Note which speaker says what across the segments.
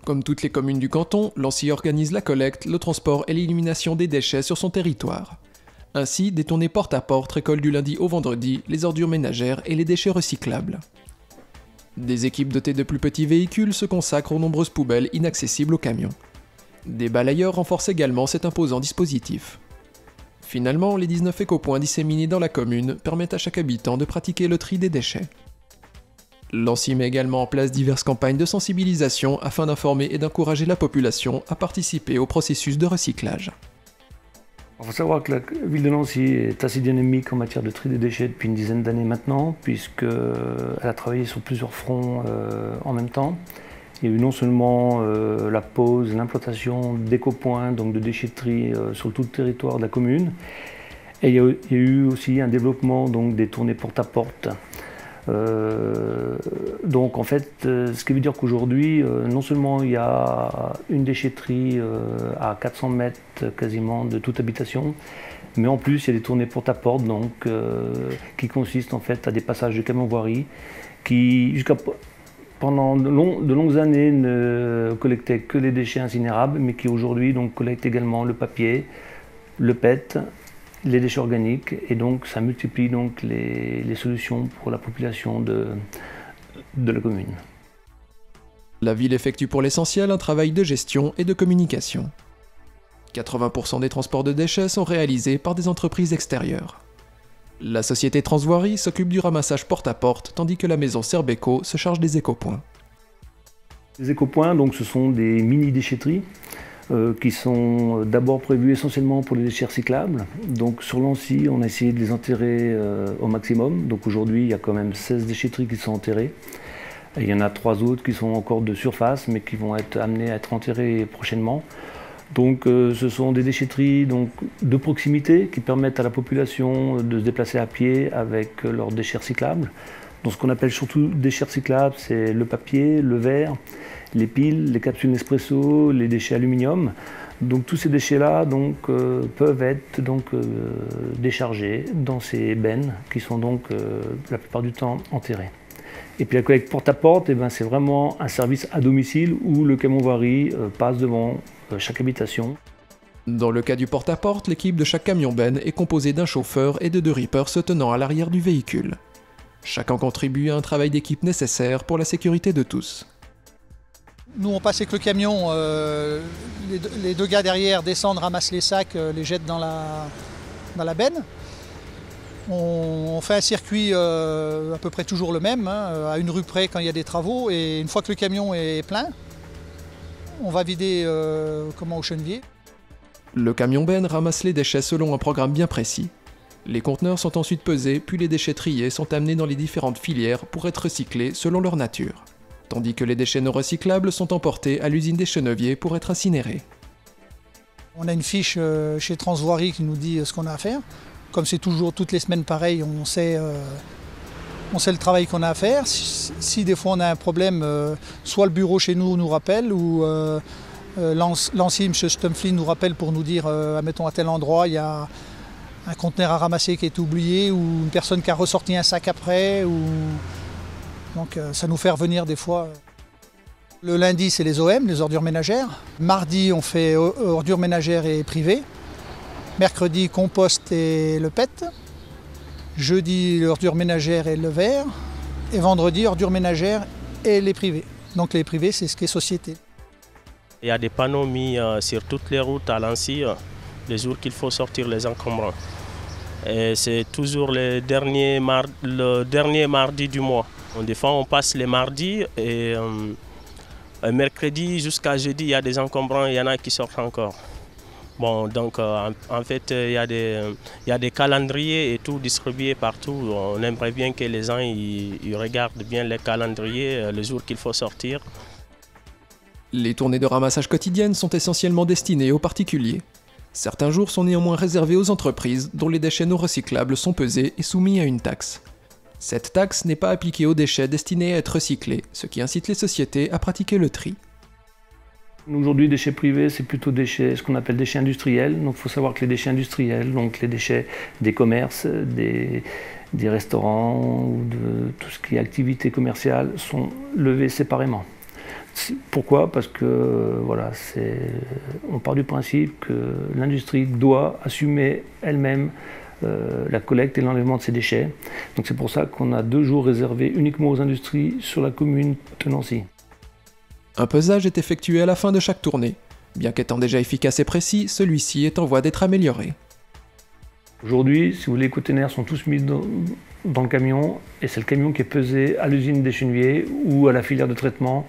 Speaker 1: Comme toutes les communes du canton, Lancy organise la collecte, le transport et l'élimination des déchets sur son territoire. Ainsi, des tournées porte à porte récoltent du lundi au vendredi les ordures ménagères et les déchets recyclables. Des équipes dotées de plus petits véhicules se consacrent aux nombreuses poubelles inaccessibles aux camions. Des balayeurs renforcent également cet imposant dispositif. Finalement, les 19 écopoints disséminés dans la commune permettent à chaque habitant de pratiquer le tri des déchets. Lancy met également en place diverses campagnes de sensibilisation afin d'informer et d'encourager la population à participer au processus de recyclage.
Speaker 2: Il faut savoir que la ville de Lancy est assez dynamique en matière de tri des déchets depuis une dizaine d'années maintenant, puisqu'elle a travaillé sur plusieurs fronts en même temps. Il y a eu non seulement la pose, l'implantation d'écopoints, donc de déchetterie sur tout le territoire de la commune, et il y a eu aussi un développement donc, des tournées porte-à-porte. Donc en fait, ce qui veut dire qu'aujourd'hui, non seulement il y a une déchetterie à 400 mètres quasiment de toute habitation, mais en plus il y a des tournées porte-à-porte qui consistent en fait à des passages de camions voirie qui pendant de longues années ne collectaient que les déchets incinérables, mais qui aujourd'hui donc collectent également le papier, le PET, les déchets organiques, et donc ça multiplie donc les solutions pour la population de la commune.
Speaker 1: La ville effectue pour l'essentiel un travail de gestion et de communication. 80% des transports de déchets sont réalisés par des entreprises extérieures. La société Transvoirie s'occupe du ramassage porte-à-porte, tandis que la maison Serbeco se charge des écopoints.
Speaker 2: Les écopoints, donc, ce sont des mini-déchetteries qui sont d'abord prévus essentiellement pour les déchets recyclables. Donc sur Lancy, on a essayé de les enterrer au maximum. Donc aujourd'hui, il y a quand même 16 déchetteries qui sont enterrées. Et il y en a 3 autres qui sont encore de surface, mais qui vont être amenées à être enterrées prochainement. Donc ce sont des déchetteries donc, de proximité qui permettent à la population de se déplacer à pied avec leurs déchets recyclables. Donc ce qu'on appelle surtout déchets recyclables, c'est le papier, le verre, les piles, les capsules Nespresso, les déchets aluminium. Donc tous ces déchets-là peuvent être déchargés dans ces bennes qui sont donc la plupart du temps enterrées. Et puis la collecte porte-à-porte, c'est vraiment un service à domicile où le camion voirie passe devant chaque habitation.
Speaker 1: Dans le cas du porte-à-porte, l'équipe de chaque camion-benne est composée d'un chauffeur et de 2 rippers se tenant à l'arrière du véhicule. Chacun contribue à un travail d'équipe nécessaire pour la sécurité de tous.
Speaker 3: Nous, on passe avec le camion, les 2 gars derrière descendent, ramassent les sacs, les jettent dans la benne. On fait un circuit à peu près toujours le même, à une rue près quand il y a des travaux. Et une fois que le camion est plein, on va vider au chenevier.
Speaker 1: Le camion-benne ramasse les déchets selon un programme bien précis. Les conteneurs sont ensuite pesés, puis les déchets triés sont amenés dans les différentes filières pour être recyclés selon leur nature. Tandis que les déchets non recyclables sont emportés à l'usine des Cheneviers pour être incinérés.
Speaker 3: On a une fiche chez Transvoirie qui nous dit ce qu'on a à faire. Comme c'est toujours toutes les semaines pareil, on sait le travail qu'on a à faire. Si des fois on a un problème, soit le bureau chez nous rappelle, ou Lancy, M. Stumpflin nous rappelle pour nous dire, admettons à tel endroit, il y a un conteneur à ramasser qui est oublié, ou une personne qui a ressorti un sac après. Donc ça nous fait revenir des fois. Le lundi, c'est les OM, les ordures ménagères. Mardi, on fait ordures ménagères et privées. Mercredi, compost et le PET. Jeudi, ordures ménagères et le verre. Et vendredi, ordures ménagères et les privés. Donc les privés, c'est ce qui est société.
Speaker 4: Il y a des panneaux mis sur toutes les routes à Lancy, les jours qu'il faut sortir les encombrants. Et c'est toujours le dernier mardi du mois. Des fois, on passe les mardis et mercredi jusqu'à jeudi, il y a des encombrants, il y en a qui sortent encore. Bon, donc en fait, il y a des calendriers et tout distribués partout. On aimerait bien que les gens ils regardent bien les calendriers, le jour qu'il faut sortir.
Speaker 1: Les tournées de ramassage quotidiennes sont essentiellement destinées aux particuliers. Certains jours sont néanmoins réservés aux entreprises dont les déchets non recyclables sont pesés et soumis à une taxe. Cette taxe n'est pas appliquée aux déchets destinés à être recyclés, ce qui incite les sociétés à pratiquer le tri.
Speaker 2: Aujourd'hui, déchets privés, c'est plutôt ce qu'on appelle déchets industriels. Donc il faut savoir que les déchets industriels, donc les déchets des commerces, des restaurants ou de tout ce qui est activité commerciale, sont levés séparément. Pourquoi? Parce que voilà, on part du principe que l'industrie doit assumer elle-même la collecte et l'enlèvement de ses déchets. Donc c'est pour ça qu'on a 2 jours réservés uniquement aux industries sur la commune de Nancy.
Speaker 1: Un pesage est effectué à la fin de chaque tournée. Bien qu'étant déjà efficace et précis, celui-ci est en voie d'être amélioré.
Speaker 2: Aujourd'hui, si vous voulez, les containers sont tous mis dans le camion, et c'est le camion qui est pesé à l'usine des Cheneviers ou à la filière de traitement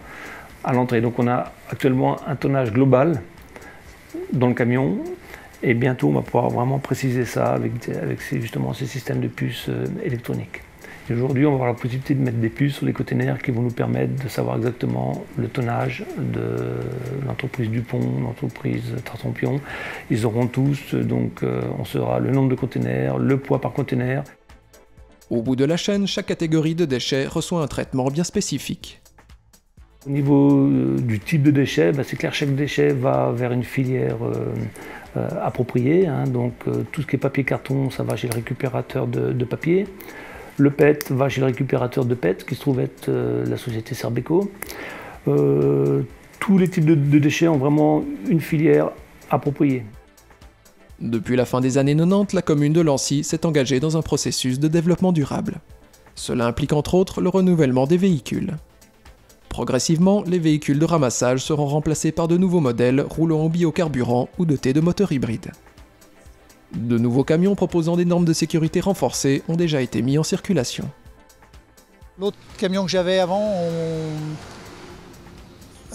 Speaker 2: à l'entrée. Donc on a actuellement un tonnage global dans le camion, et bientôt on va pouvoir vraiment préciser ça avec justement ces systèmes de puces électroniques. Et aujourd'hui, on va avoir la possibilité de mettre des puces sur les containers qui vont nous permettre de savoir exactement le tonnage de l'entreprise Dupont, l'entreprise Tartampion. Ils auront tous, donc on saura le nombre de containers, le poids par container.
Speaker 1: Au bout de la chaîne, chaque catégorie de déchets reçoit un traitement bien spécifique.
Speaker 2: Au niveau du type de déchet, c'est clair, chaque déchet va vers une filière appropriée. Donc tout ce qui est papier-carton, ça va chez le récupérateur de papier. Le PET va chez le récupérateur de PET, qui se trouve être la société Serbeco. Tous les types de déchets ont vraiment une filière appropriée.
Speaker 1: Depuis la fin des années 90, la commune de Lancy s'est engagée dans un processus de développement durable. Cela implique entre autres le renouvellement des véhicules. Progressivement, les véhicules de ramassage seront remplacés par de nouveaux modèles roulant au biocarburant ou dotés de moteurs hybrides. De nouveaux camions proposant des normes de sécurité renforcées ont déjà été mis en circulation.
Speaker 3: L'autre camion que j'avais avant,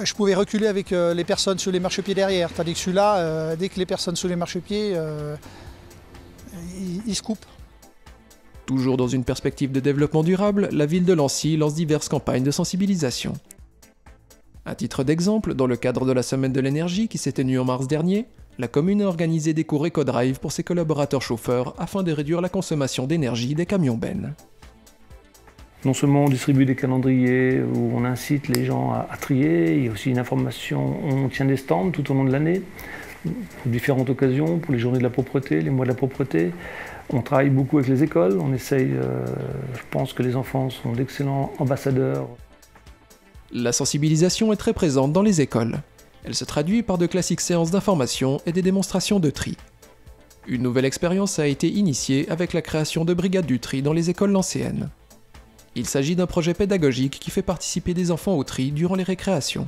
Speaker 3: je pouvais reculer avec les personnes sur les marchepieds derrière, tandis que celui-là, dès que les personnes sur les marchepieds, ils se coupent.
Speaker 1: Toujours dans une perspective de développement durable, la ville de Lancy lance diverses campagnes de sensibilisation. À titre d'exemple, dans le cadre de la Semaine de l'énergie qui s'est tenue en mars dernier, la commune a organisé des cours éco-drive pour ses collaborateurs chauffeurs afin de réduire la consommation d'énergie des camions bennes.
Speaker 2: Non seulement on distribue des calendriers où on incite les gens à trier, il y a aussi une information, on tient des stands tout au long de l'année, pour différentes occasions, pour les journées de la propreté, les mois de la propreté. On travaille beaucoup avec les écoles, on essaye, je pense que les enfants sont d'excellents ambassadeurs.
Speaker 1: La sensibilisation est très présente dans les écoles. Elle se traduit par de classiques séances d'information et des démonstrations de tri. Une nouvelle expérience a été initiée avec la création de brigades du tri dans les écoles lancéennes. Il s'agit d'un projet pédagogique qui fait participer des enfants au tri durant les récréations.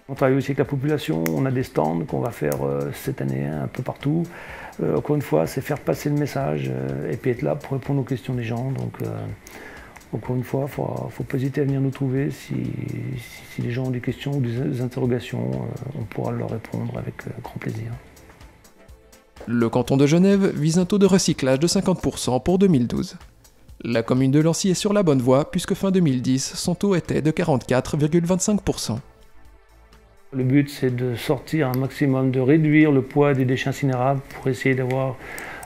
Speaker 2: On travaille aussi avec la population, on a des stands qu'on va faire cette année un peu partout. Encore une fois, c'est faire passer le message et puis être là pour répondre aux questions des gens. Donc, encore une fois, il ne faut pas hésiter à venir nous trouver. Si les gens ont des questions ou des interrogations, on pourra leur répondre avec grand plaisir.
Speaker 1: Le canton de Genève vise un taux de recyclage de 50% pour 2012. La commune de Lancy est sur la bonne voie puisque fin 2010, son taux était de 44,25%.
Speaker 2: Le but, c'est de sortir un maximum, de réduire le poids des déchets incinérables pour essayer d'avoir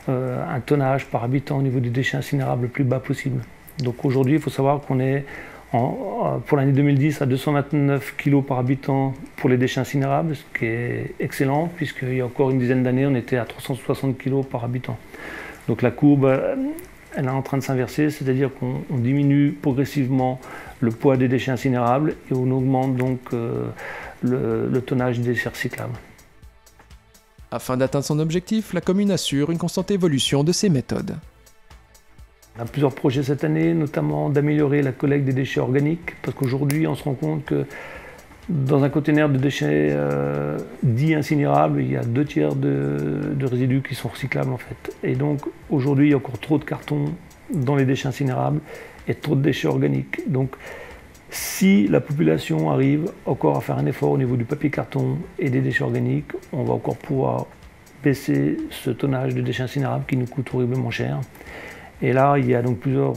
Speaker 2: un tonnage par habitant au niveau des déchets incinérables le plus bas possible. Donc aujourd'hui, il faut savoir qu'on est pour l'année 2010 à 229 kg par habitant pour les déchets incinérables, ce qui est excellent, puisqu'il y a encore une dizaine d'années, on était à 360 kg par habitant. Donc la courbe, elle est en train de s'inverser, c'est-à-dire qu'on diminue progressivement le poids des déchets incinérables et on augmente donc le tonnage des déchets recyclables.
Speaker 1: Afin d'atteindre son objectif, la commune assure une constante évolution de ses méthodes.
Speaker 2: On a plusieurs projets cette année, notamment d'améliorer la collecte des déchets organiques, parce qu'aujourd'hui on se rend compte que dans un conteneur de déchets dits incinérables, il y a 2/3 de résidus qui sont recyclables en fait. Et donc aujourd'hui il y a encore trop de carton dans les déchets incinérables et trop de déchets organiques. Donc si la population arrive encore à faire un effort au niveau du papier carton et des déchets organiques, on va encore pouvoir baisser ce tonnage de déchets incinérables qui nous coûte horriblement cher. Et là, il y a donc plusieurs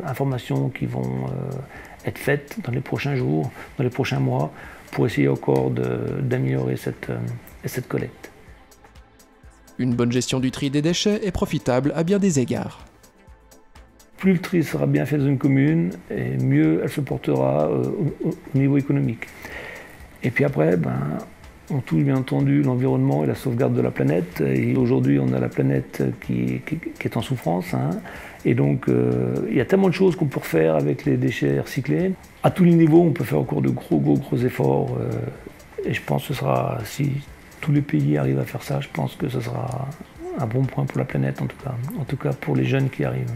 Speaker 2: informations qui vont être faites dans les prochains jours, dans les prochains mois, pour essayer encore d'améliorer cette collecte.
Speaker 1: Une bonne gestion du tri des déchets est profitable à bien des égards.
Speaker 2: Plus le tri sera bien fait dans une commune, et mieux elle se portera au niveau économique. Et puis après, On touche bien entendu l'environnement et la sauvegarde de la planète. Et aujourd'hui, on a la planète qui est en souffrance. Hein. Et donc, il y a tellement de choses qu'on peut refaire avec les déchets recyclés. À tous les niveaux, on peut faire encore de gros efforts. Et je pense que ce sera, si tous les pays arrivent à faire ça, je pense que ce sera un bon point pour la planète en tout cas pour les jeunes qui arrivent.